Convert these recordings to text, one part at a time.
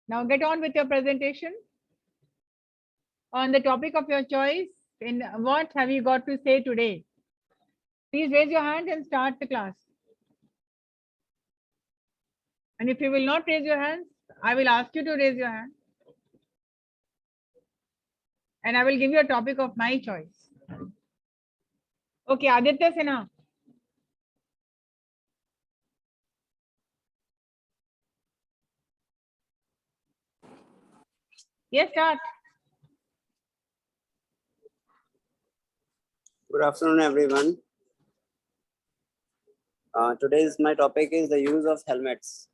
Now get on with your presentation on the topic of your choice. In what have you got to say today? Please raise your hand and start the class. And if you will not raise your hands, I will ask you to raise your hand. And I will give you a topic of my choice. Okay, Aditya Sinha. Yes, start. Good afternoon, everyone. Today's my topic is the use of helmets.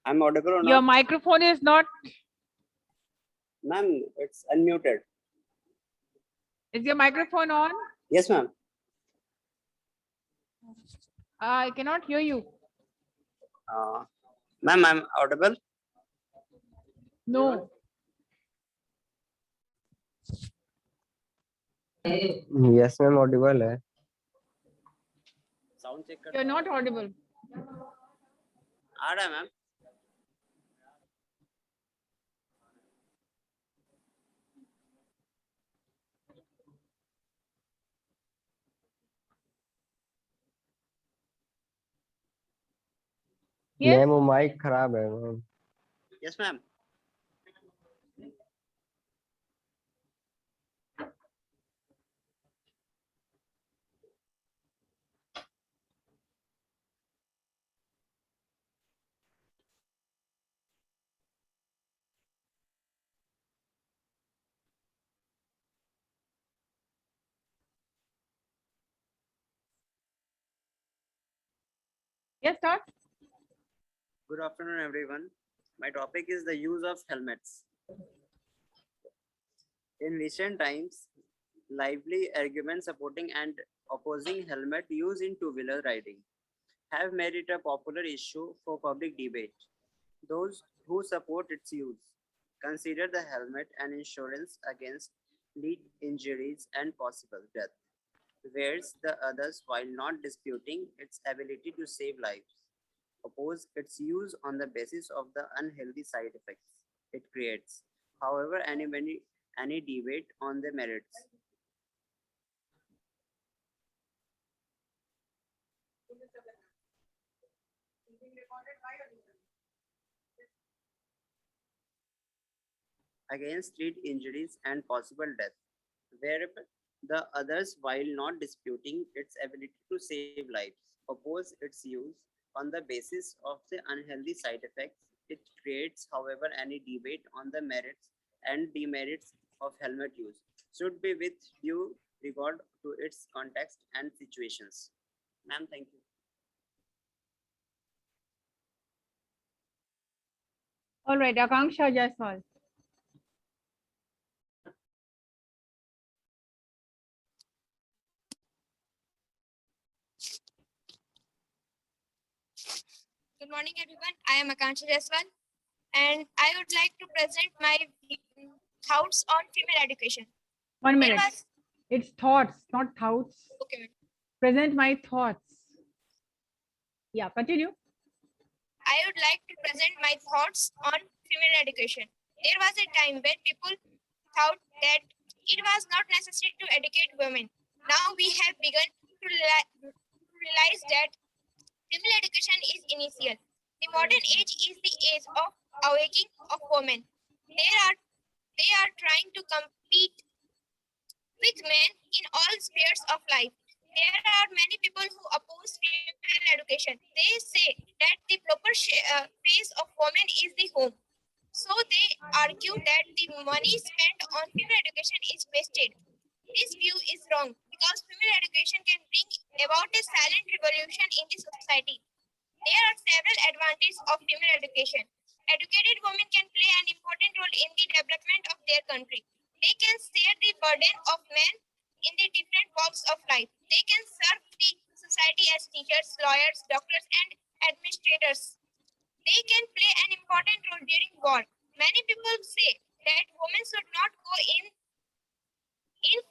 I'm audible or Your not? microphone is not. Ma'am, it's unmuted. Is your microphone on? Yes, ma'am. I cannot hear you. Ma'am, I'm audible. No. Yes, ma'am, audible है. Sound check You're not audible. आ रहा है, ma'am. Yes. Ma'am वो mic खराब है ma'am. Yes, ma'am. Yes, start. Good afternoon, everyone. My topic is the use of helmets. In recent times, lively arguments supporting and opposing helmet use in two-wheeler riding have made it a popular issue for public debate. Those who support its use consider the helmet an insurance against lead injuries and possible death, whereas the others, while not disputing its ability to save lives, oppose its use on the basis of the unhealthy side effects it creates. However, any debate on the merits against street injuries and possible death, where the others, while not disputing its ability to save lives, oppose its use on the basis of the unhealthy side effects it creates. However, any debate on the merits and demerits of helmet use should be with due regard to its context and situations. Ma'am, thank you. All right, Akanksha Jaiswal. Good morning, everyone. I am Akanksha Jaiswal, and I would like to present my thoughts on female education. 1 minute. was- It's thoughts, not thoughts. Okay, madam. Present my thoughts. Yeah, continue. I would like to present my thoughts on female education. There was a time when people thought that it was not necessary to educate women. Now we have begun to realize that female education is initial. The modern age is the age of awakening of women. They are trying to compete with men in all spheres of life. There are many people who oppose female education. They say that the proper phase of women is the home. So they argue that the money spent on female education is wasted. This view is wrong because female education can bring about a silent revolution in the society. There are several advantages of female education. Educated women can play an important role in the development of their country. They can share the burden of men in the different walks of life. They can serve the society as teachers, lawyers, doctors, and administrators. They can play an important role during war. Many people say that women should not go in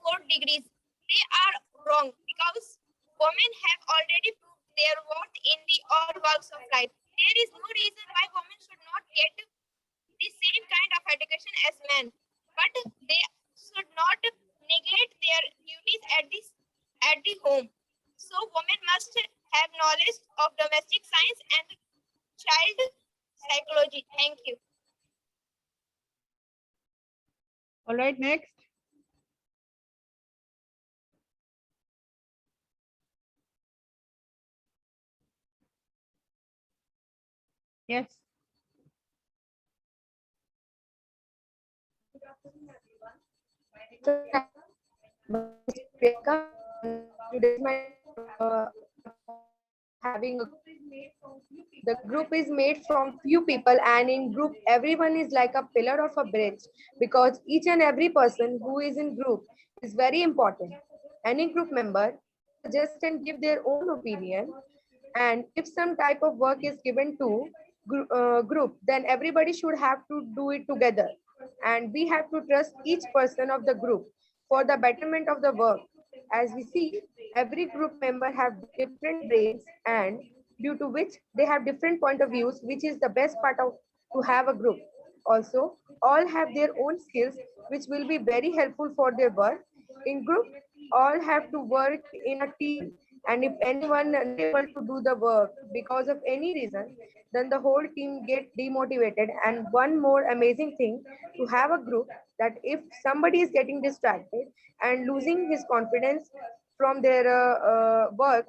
4 degrees. They are wrong because women have already proved their worth in the all walks of life. There is no reason why women should not get education as men, but they should not neglect their duties at the home. So women must have knowledge of domestic science and child psychology. Thank you. All right, next. Yes. Priyanka, today is my having a, the group is made from few people, and in group everyone is like a pillar of a bridge, because each and every person who is in group is very important. Any group member suggest and give their own opinion, and if some type of work is given to group, then everybody should have to do it together, and we have to trust each person of the group for the betterment of the work. As we see, every group member have different brains, and due to which they have different point of views, which is the best part of to have a group. Also, all have their own skills, which will be very helpful for their work. In group, all have to work in a team, and if anyone unable to do the work because of any reason, then the whole team get demotivated. And one more amazing thing to have a group, that if somebody is getting distracted and losing his confidence from their work,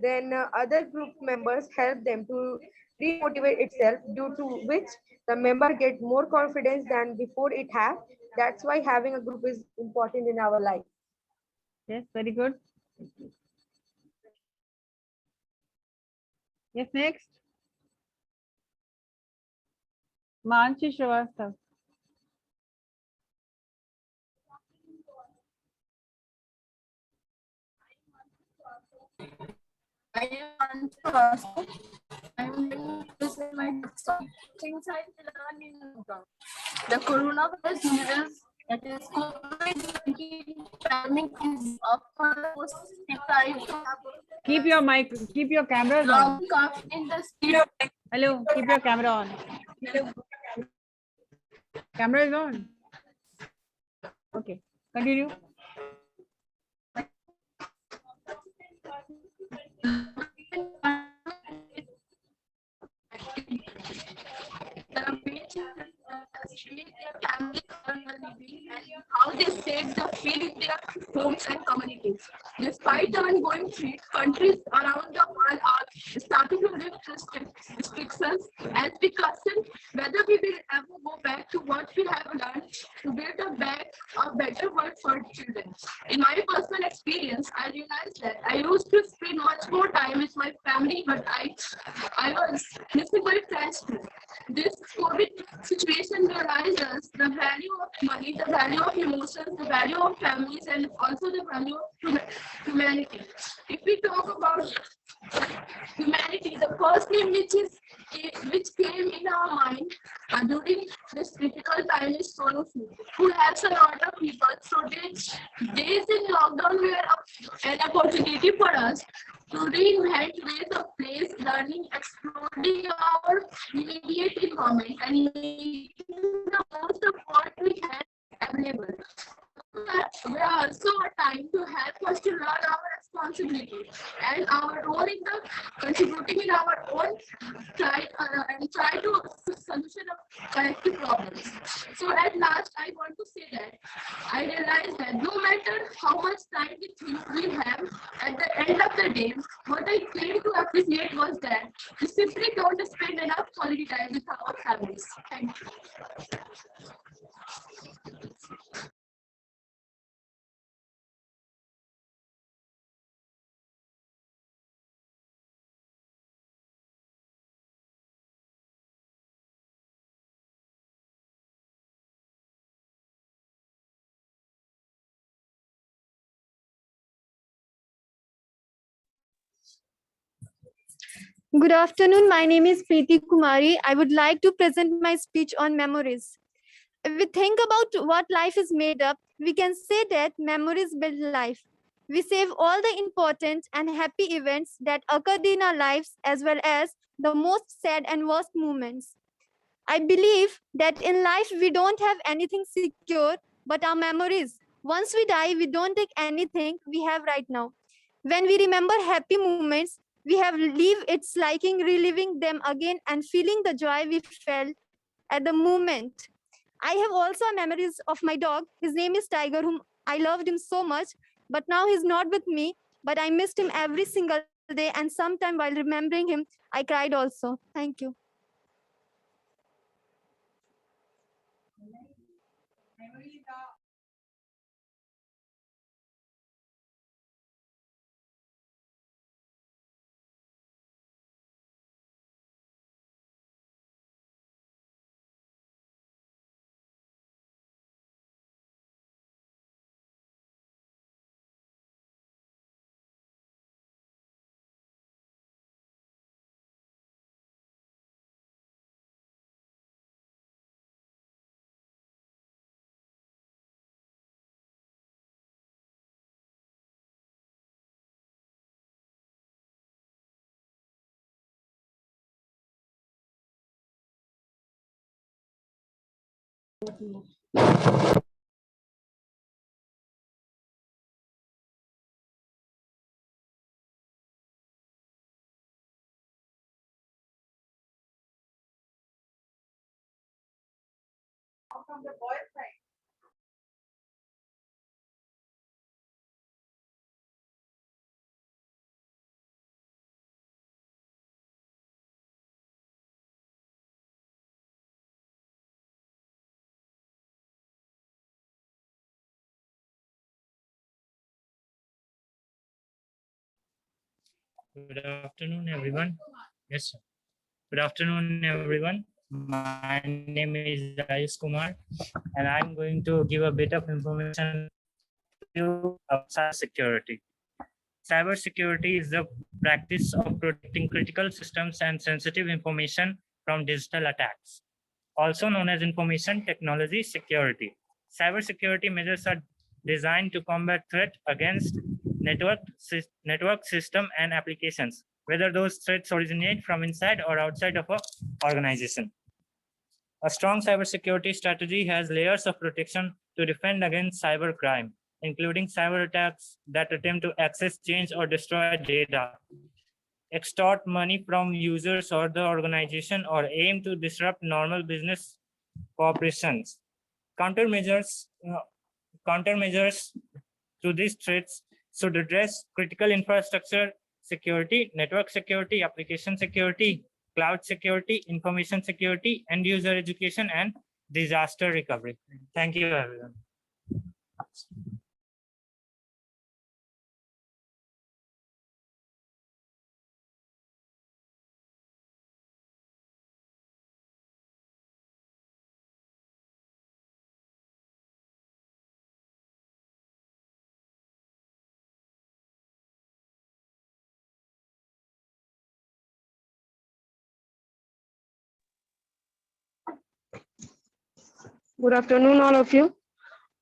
then other group members help them to remotivate itself, due to which the member get more confidence than before it have. That's why having a group is important in our life. Yes, very good. Yes, next. Manshi Srivastav. I am also, I'm going to present my thoughts on things I learned in lockdown. The coronavirus virus, that is COVID-19 pandemic, is of course deprived of Keep your mic, keep your cameras on. long cut in the speed of Hello, keep your camera on. Camera is on. Okay, continue. How they saved the field in their homes and communities. Despite the ongoing threat, countries around the world are starting to lift restrictions, as we question whether we will ever go back to what we have learned to build a better world for children. In my personal experience, I realized that I used to spend much more time with my family, but I was missing my friends too. This COVID situation realizes the value of money, the value of emotions, the value of families, and also the value of humanity. If we talk about humanity, the first name which came in our mind during this difficult time is Sonu Sood, who helps a lot of people. So days in lockdown were an opportunity for us to reinvent ways of place, learning, exploring our immediate environment, and making the most of what we had available. We are also a time to help us to learn our responsibility and our role in the contributing in our own and try to solution of collective problems. So at last, I want to say that I realize that no matter how much time we think we have, at the end of the day, what I came to appreciate was that we simply don't spend enough quality time with our families. Thank you. Good afternoon. My name is Preeti Kumari. I would like to present my speech on memories. If we think about what life is made up, we can say that memories build life. We save all the important and happy events that occurred in our lives, as well as the most sad and worst moments. I believe that in life we don't have anything secure but our memories. Once we die, we don't take anything we have right now. When we remember happy moments, we have lived it's liking reliving them again and feeling the joy we felt at the moment. I have also memories of my dog. His name is Tiger, whom I loved him so much, but now he's not with me. But I missed him every single day, and sometime while remembering him, I cried also. Thank you. Good afternoon, everyone. Yes, sir. Good afternoon, everyone. My name is Ayush Kumar, and I'm going to give a bit of information to you about cybersecurity. Cybersecurity is the practice of protecting critical systems and sensitive information from digital attacks, also known as information technology security. Cybersecurity measures are designed to combat threat against network system and applications, whether those threats originate from inside or outside of an organization. A strong cybersecurity strategy has layers of protection to defend against cybercrime, including cyber attacks that attempt to access, change, or destroy data, extort money from users or the organization, or aim to disrupt normal business corporations. Countermeasures, countermeasures to these threats should address critical infrastructure security, network security, application security, cloud security, information security, end user education, and disaster recovery. Thank you, everyone. Good afternoon, all of you.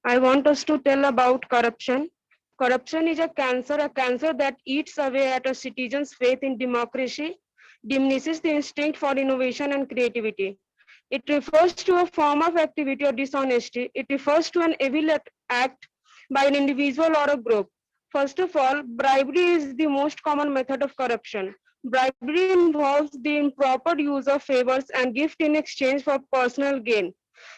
I want us to tell about corruption. Corruption is a cancer that eats away at a citizen's faith in democracy, diminishes the instinct for innovation and creativity. It refers to a form of activity or dishonesty. It refers to an evil act by an individual or a group. First of all, bribery is the most common method of corruption. Bribery involves the improper use of favors and gift in exchange for personal gain.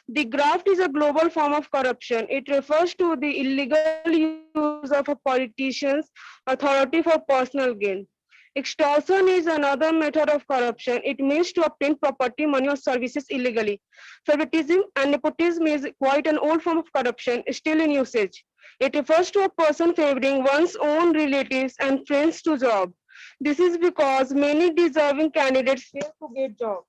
The graft is a global form of corruption. It refers to the illegal use of a politician's authority for personal gain. Extortion is another method of corruption. It means to obtain property, money, or services illegally. Favoritism and nepotism is quite an old form of corruption, still in usage. It refers to a person favoring one's own relatives and friends to job. This is because many deserving candidates fail to get jobs.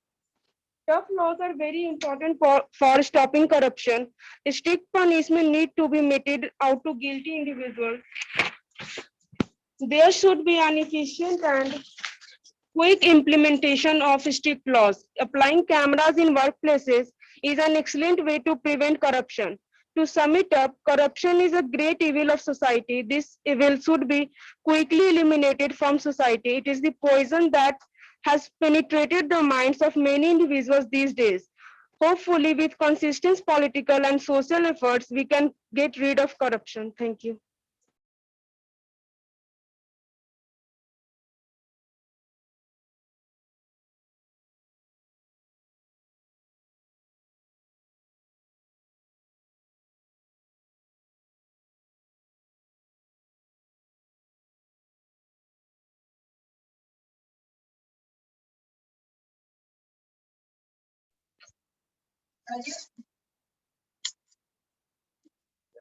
Tough laws are very important for stopping corruption. Strict punishment need to be meted out to guilty individuals. There should be an efficient and quick implementation of strict laws. Applying cameras in workplaces is an excellent way to prevent corruption. To sum it up, corruption is a great evil of society. This evil should be quickly eliminated from society. It is the poison that has penetrated the minds of many individuals these days. Hopefully, with consistent political and social efforts, we can get rid of corruption. Thank you.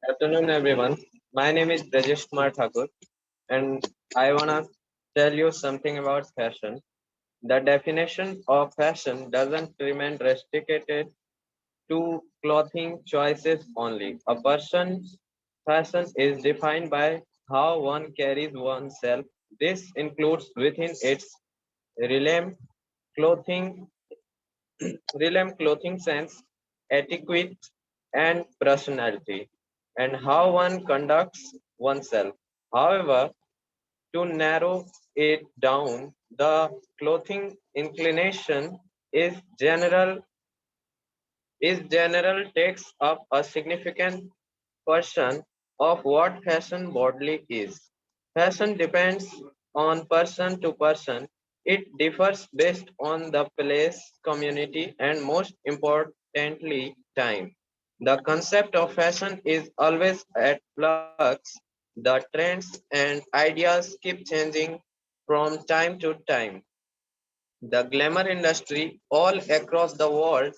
Afternoon, everyone. My name is Brajesh Kumar Thakur, and I wanna tell you something about fashion. The definition of fashion doesn't remain restricted to clothing choices only. A person's fashion is defined by how one carries oneself. This includes within its realm clothing, clothing sense, etiquette, and personality, and how one conducts oneself. However, to narrow it down, the clothing inclination is general takes up a significant portion of what fashion broadly is. Fashion depends on person to person. It differs based on the place, community, and most importantly, time. The concept of fashion is always at flux. The trends and ideas keep changing from time to time. The glamour industry all across the world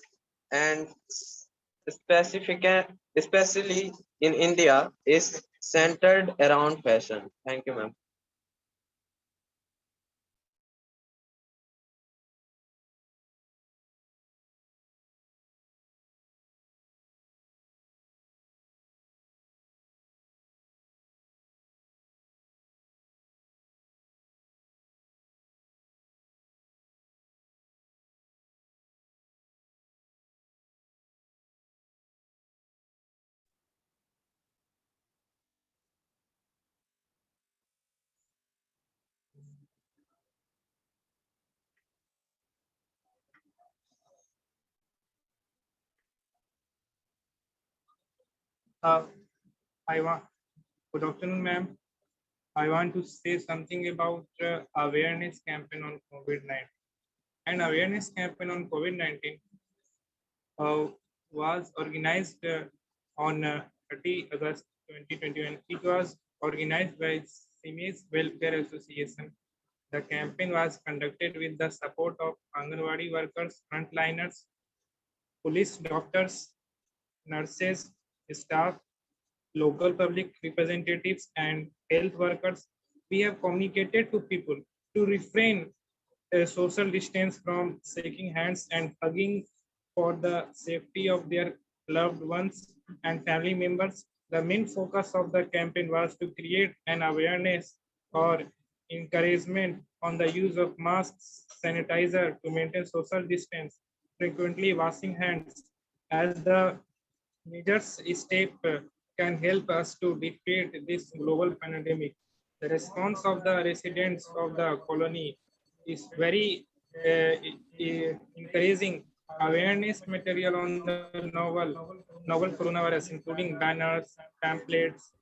and specific, especially in India is centered around fashion. Thank you, ma'am. Uh, I want, good afternoon, ma'am. I want to say something about awareness campaign on COVID-19. An awareness campaign on COVID-19 uh, was organized on 30 August 2021. It was organized by Simez Welfare Association. The campaign was conducted with the support of Anganwadi workers, frontliners, police, doctors, nurses, staff, local public representatives, and health workers. We have communicated to people to refrain social distance from shaking hands and hugging for the safety of their loved ones and family members. The main focus of the campaign was to create an awareness or encouragement on the use of masks, sanitizer to maintain social distance, frequently washing hands, as the measures step can help us to defeat this global pandemic. The response of the residents of the colony is very encouraging. Awareness material on the novel coronavirus, including banners, pamphlets,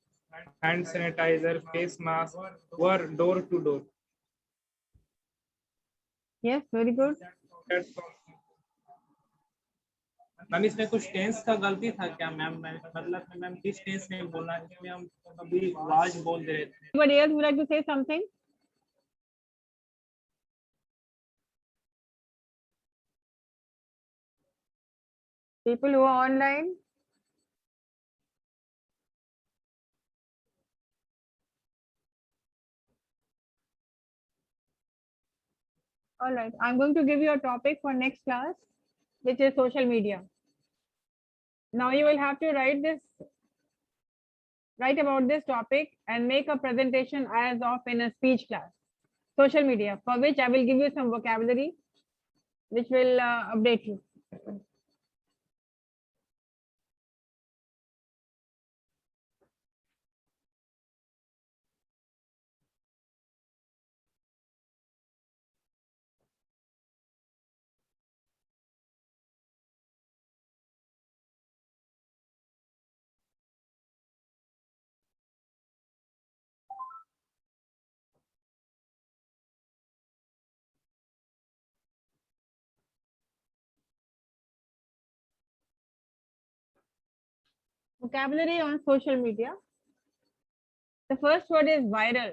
hand sanitizer, face mask, were door to door. Yes, very good. That's all. Ma'am इसमें कुछ tense का गलती था क्या ma'am? मतलब ma'am किस tense में बोलना है? इसमें हम अभी वाज बोल दे रहे थे. Anybody else would like to say something? People who are online. All right, I'm going to give you a topic for next class, which is social media. Now you will have to write about this topic and make a presentation as of in a speech class. Social media, for which I will give you some vocabulary, which will update you. Vocabulary on social media. The first word is viral.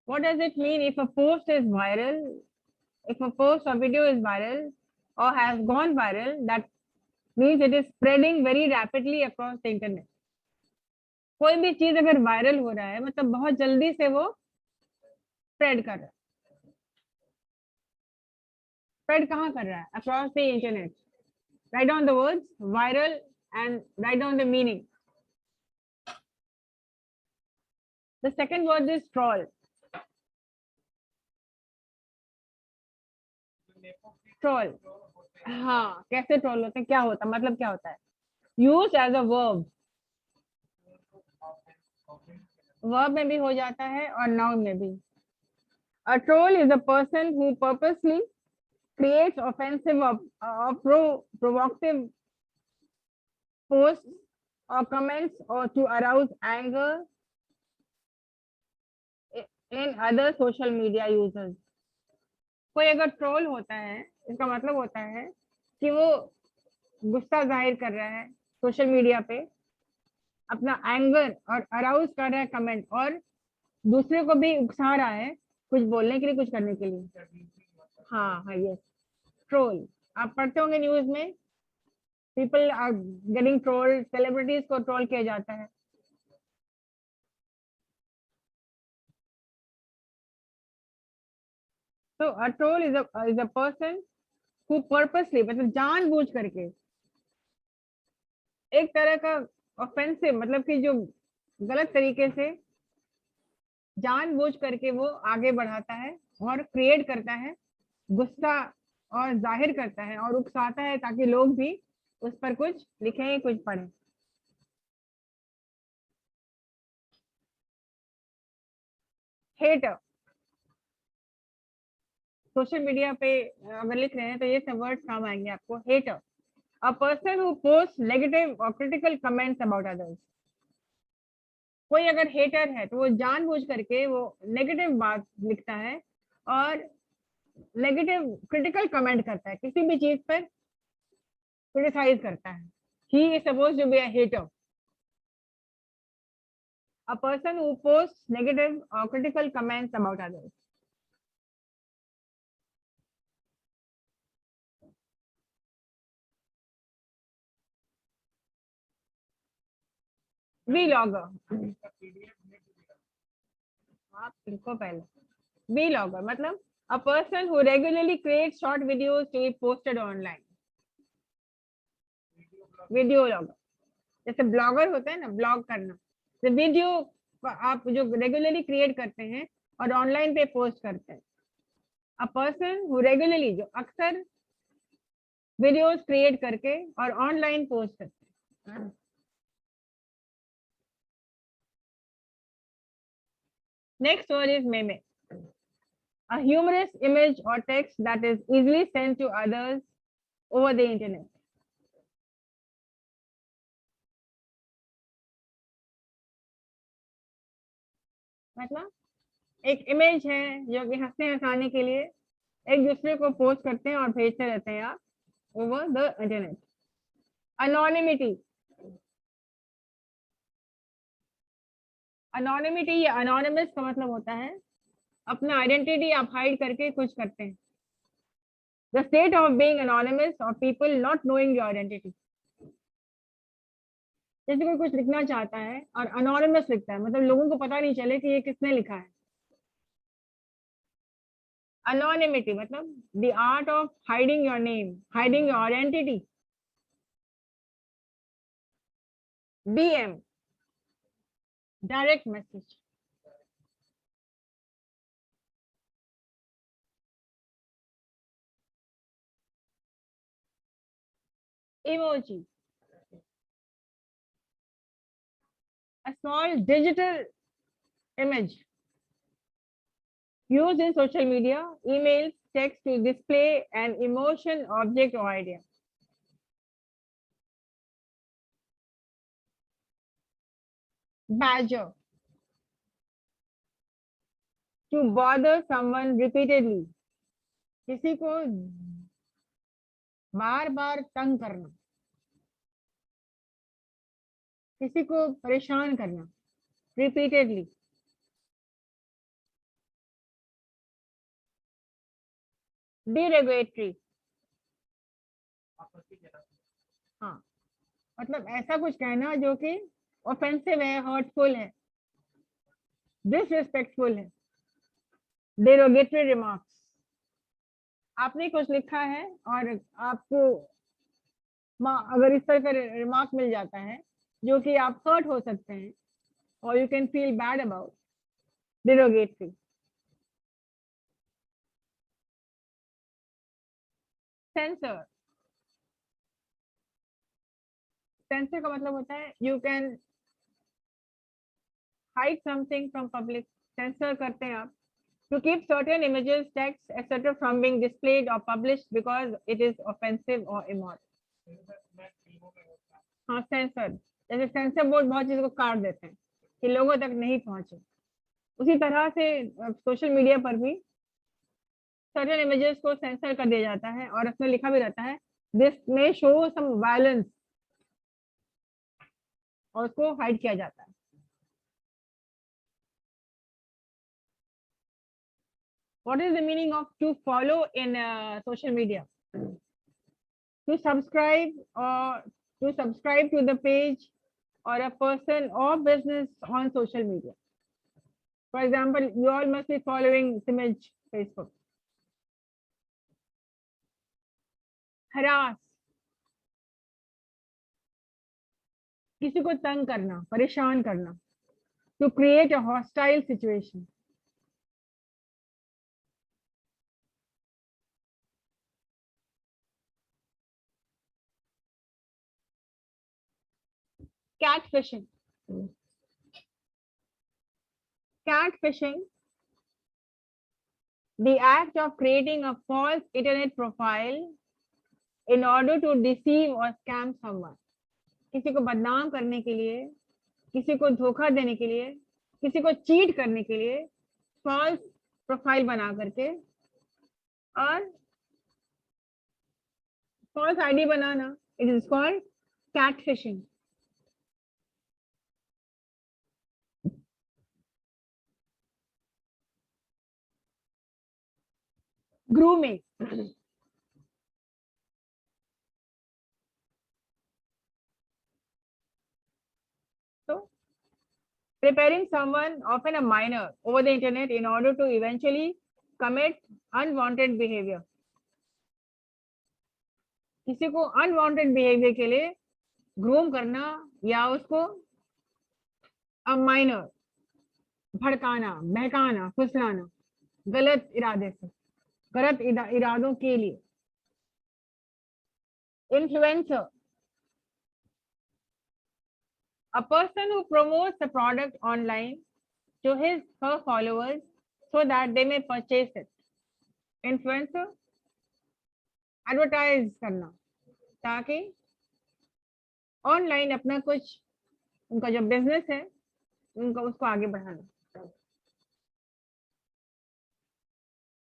What does it mean if a post is viral? If a post or video is viral or has gone viral, that means it is spreading very rapidly across the internet. कोई भी चीज अगर viral हो रहा है मतलब बहुत जल्दी से वो स्प्रेड कर रहा है. स्प्रेड कहाँ कर रहा है? Across the internet. Write down the words viral and write down the meaning. The second word is troll. Troll. हाँ, कैसे troll होते हैं? क्या होता है? मतलब क्या होता है? Used as a verb. Verb में भी हो जाता है और noun में भी. A troll is a person who purposely creates offensive or provocative posts or comments or to arouse anger in other social media users. कोई अगर ट्रोल होता है इसका मतलब होता है कि वो गुस्सा जाहिर कर रहा है सोशल मीडिया पे, अपना एंगर और अराउज कर रहा है कमेंट और दूसरे को भी उकसा रहा है कुछ बोलने के लिए, कुछ करने के लिए. हाँ हाँ यस, ट्रोल. आप पढ़ते होंगे न्यूज में, people are getting troll, celebrities को ट्रोल किया जाता है. So a troll is a person who purposely मतलब जानबूझ करके एक तरह का ऑफेंसिव मतलब कि जो गलत तरीके से जानबूझ करके वो आगे बढ़ाता है और क्रिएट करता है गुस्सा और जाहिर करता है और उकसाता है ताकि लोग भी उस पर कुछ लिखें, कुछ पढ़ें. हेटर. सोशल मीडिया पे अगर लिख रहे हैं तो ये सब वर्ड्स काम आएंगे आपको. Hater, a person who post negative और क्रिटिकल कमेंट्स अबाउट अदर्स. कोई अगर हेटर है तो वो जानबूझ करके वो नेगेटिव बात लिखता है और नेगेटिव क्रिटिकल कमेंट करता है, किसी भी चीज पर क्रिटिसाइज करता है. He is supposed to be a hater. A person who post negative और critical comments about others. Vlogger. आप लिखो पहले. Vlogger मतलब a person who regularly creates short videos to be posted online. Video blogger. जैसे blogger होता है ना, blog करना, तो वीडियो आप जो रेगुलरली क्रिएट करते हैं और ऑनलाइन पे पोस्ट करते हैं. अ पर्सन हु रेगुलरली, जो अक्सर वीडियोस क्रिएट करके और ऑनलाइन पोस्ट करते हैं. Next word is meme. A humorous image or text that is easily sent to others over the internet. मतलब एक इमेज है जो कि हंसने हंसाने के लिए एक दूसरे को पोस्ट करते हैं और भेजते रहते हैं आप over the internet. Anonymity. Anonymity या anonymous का मतलब होता है अपना आइडेंटिटी आप हाइड करके कुछ करते हैं. The state of being anonymous or people not knowing your identity. जैसे कोई कुछ लिखना चाहता है और anonymous लिखता है, मतलब लोगों को पता नहीं चले कि ये किसने लिखा है. Anonymity मतलब the art of hiding your name, hiding your identity. DM, direct message. Emoji, a small digital image used in social media, emails, text to display an emotion, object, or idea. Badger, to bother someone repeatedly. किसी को बार बार तंग करना. किसी को परेशान करना repeatedly, डिरेगुलेटरी, हाँ मतलब ऐसा कुछ कहना जो कि ऑफेंसिव है, हर्टफुल है, डिसरिस्पेक्टफुल है, डेरोगेटरी रिमार्क्स। आपने कुछ लिखा है और आपको अगर इस तरह का रिमार्क मिल जाता है जो कि आप हर्ट हो सकते हैं और you can feel bad about, derogatory. Sensor, sensor का मतलब होता है you can hide something from public, sensor करते हैं आप to keep certain images, text, etc. from being displayed or published because it is offensive or immoral. हाँ sensor, जैसे sensor board बहुत चीजों को काट देते हैं कि लोगों तक नहीं पहुंचे, उसी तरह से सोशल मीडिया पर भी सर्टेन इमेजेस को सेंसर कर दिया जाता है और उसमें लिखा भी रहता है दिस में शो सम वायलेंस, और उसको हाइड किया जाता है। What is the meaning of to follow in social media? To subscribe or to subscribe to the page or a person or business on social media. For example, you all must be following Simage Facebook. Harass, किसी को तंग करना, परेशान करना, to create a hostile situation. Catfishing. Catfishing, the act of creating a false internet profile in order to deceive or scam someone. किसी को बदनाम करने के लिए, किसी को धोखा देने के लिए, किसी को चीट करने के लिए फॉल्स प्रोफाइल बना करके और फॉल्स आईडी बनाना, it is called catfishing. Grooming, so preparing someone, often a minor, over the internet in order to eventually commit unwanted behavior. किसी को अनवांटेड बिहेवियर के लिए ग्रूम करना या उसको माइनर भड़काना, बहकाना, फुसलाना गलत इरादे से, गलत इरादों के लिए। Influencer, a person who promotes a product online to her followers so that they may purchase it. Influencer, advertise करना ताकि ऑनलाइन अपना कुछ उनका जो बिजनेस है उनका उसको आगे बढ़ाना।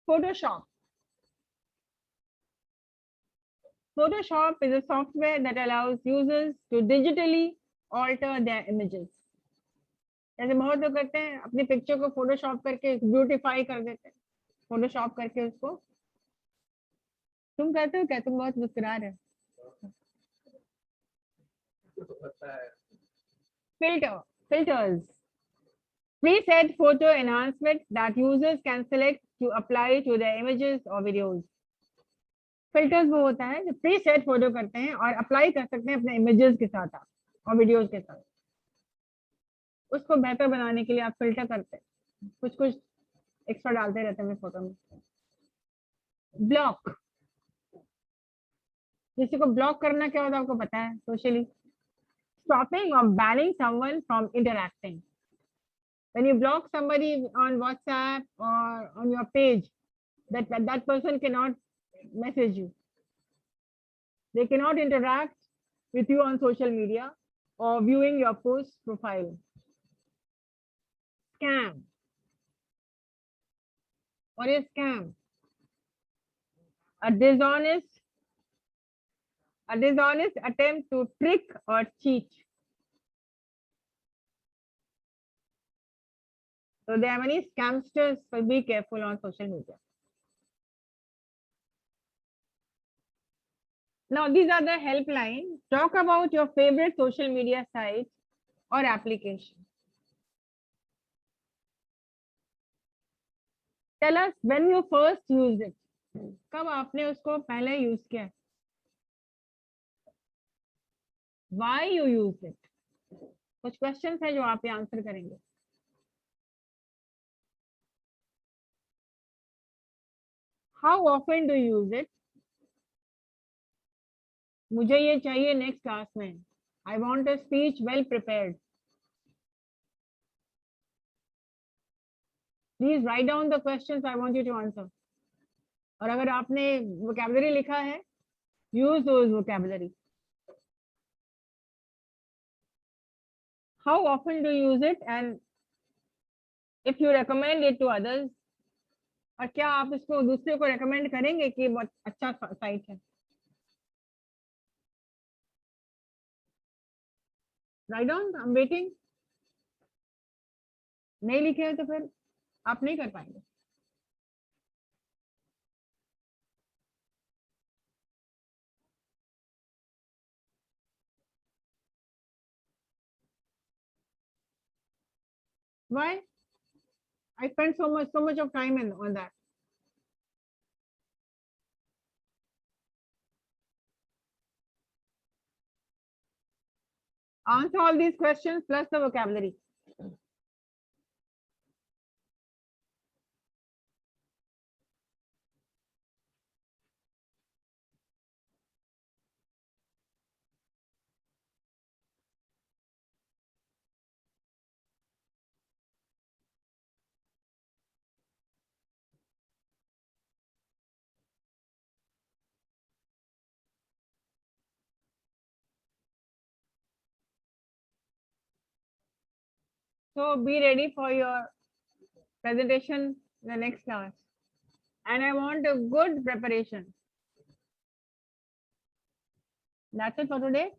Photoshop, Photoshop is a software that allows users to digitally alter their images. जैसे बहुत लोग करते हैं अपनी पिक्चर को फोटोशॉप करके ब्यूटीफाई कर देते हैं, फोटोशॉप करके उसको। तुम करते हो क्या? तुम बहुत मुस्कुरा रहे हो। Filters, preset photo enhancement that users can select to apply to their images or videos. Filters वो होता है जो प्रीसेट फोटो करते हैं और अप्लाई कर सकते हैं अपने इमेजेस के साथ और वीडियोस के साथ। उसको बेहतर बनाने के लिए आप फिल्टर करते हैं, कुछ कुछ एक्स्ट्रा डालते रहते हैं फोटो में। ब्लॉक, किसी को ब्लॉक करना क्या होता है आपको पता है? सोशली स्टॉपिंग और banning someone from interacting. When you block somebody on WhatsApp or on your page, that person cannot message you. They cannot interact with you on social media or viewing your post profile. Scam. What is scam? A dishonest attempt to trick or cheat. So there are many scamsters, so be careful on social media. Now these are the helpline. Talk about your favorite social media site or application. Tell us when you first used it. कब आपने उसको पहले use किया? Why you used it? कुछ questions है जो आप ये आंसर करेंगे. How often do you use it? मुझे ये चाहिए नेक्स्ट क्लास में. I want a speech well prepared. Please write down the questions I want you to answer. और अगर आपने vocabulary लिखा है, use those vocabulary. How often do you use it and if you recommend it to others? और क्या आप इसको दूसरे को recommend करेंगे कि बहुत अच्छा साइट है? Write down. I'm waiting. नहीं लिखे हैं तो फिर आप नहीं कर पाएंगे. Why? I spent so much of time on that. Answer all these questions plus the vocabulary. So be ready for your presentation in the next class. And I want a good preparation. That's it for today.